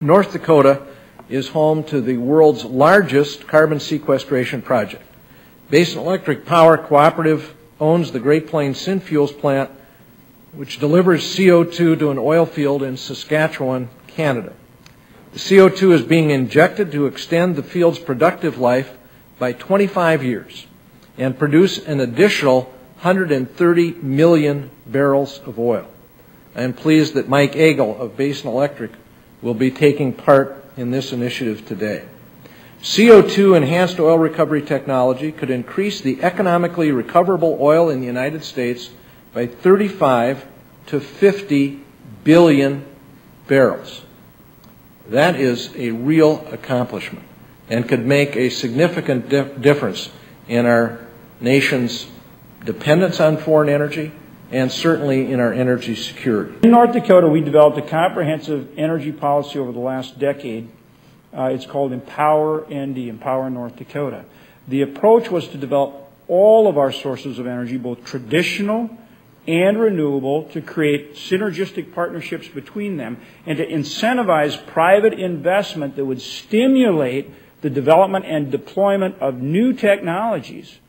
North Dakota is home to the world's largest carbon sequestration project. Basin Electric Power Cooperative owns the Great Plains Synfuels plant, which delivers CO2 to an oil field in Saskatchewan, Canada. The CO2 is being injected to extend the field's productive life by 25 years and produce an additional 130 million barrels of oil. I am pleased that Mike Eggl of Basin Electric will be taking part in this initiative today. CO2 enhanced oil recovery technology could increase the economically recoverable oil in the United States by 35 to 50 billion barrels. That is a real accomplishment and could make a significant difference in our nation's dependence on foreign energy and certainly in our energy security. In North Dakota, we developed a comprehensive energy policy over the last decade. It's called Empower ND, Empower North Dakota. The approach was to develop all of our sources of energy, both traditional and renewable, to create synergistic partnerships between them and to incentivize private investment that would stimulate the development and deployment of new technologies,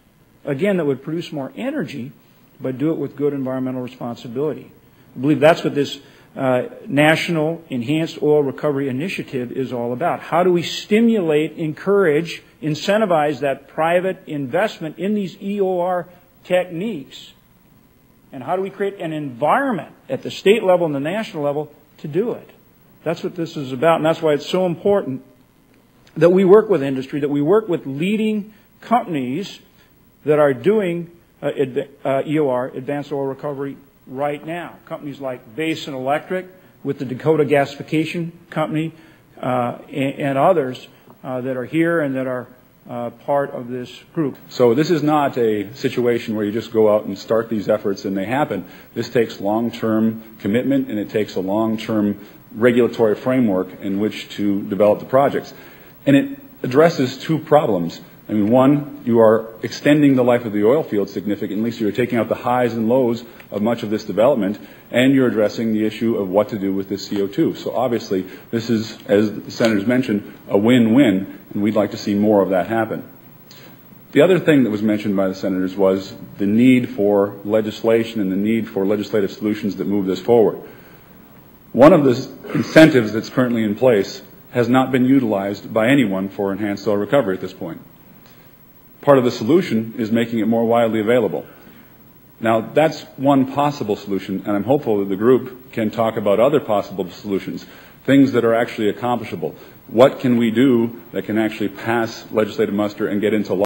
again, that would produce more energy, but do it with good environmental responsibility. I believe that's what this National Enhanced Oil Recovery Initiative is all about. How do we stimulate, encourage, incentivize that private investment in these EOR techniques? And how do we create an environment at the state level and the national level to do it? That's what this is about, and that's why it's so important that we work with industry, that we work with leading companies that are doing EOR, Advanced Oil Recovery, right now. Companies like Basin Electric with the Dakota Gasification Company and others that are here and that are part of this group. So this is not a situation where you just go out and start these efforts and they happen. This takes long-term commitment and it takes a long-term regulatory framework in which to develop the projects. And it addresses two problems. I mean, one, you are extending the life of the oil field significantly, so you're taking out the highs and lows of much of this development, and you're addressing the issue of what to do with this CO2. So obviously, this is, as the senators mentioned, a win-win, and we'd like to see more of that happen. The other thing that was mentioned by the senators was the need for legislation and the need for legislative solutions that move this forward. One of the incentives that's currently in place has not been utilized by anyone for enhanced oil recovery at this point. Part of the solution is making it more widely available. Now, that's one possible solution, and I'm hopeful that the group can talk about other possible solutions, things that are actually accomplishable. What can we do that can actually pass legislative muster and get into law?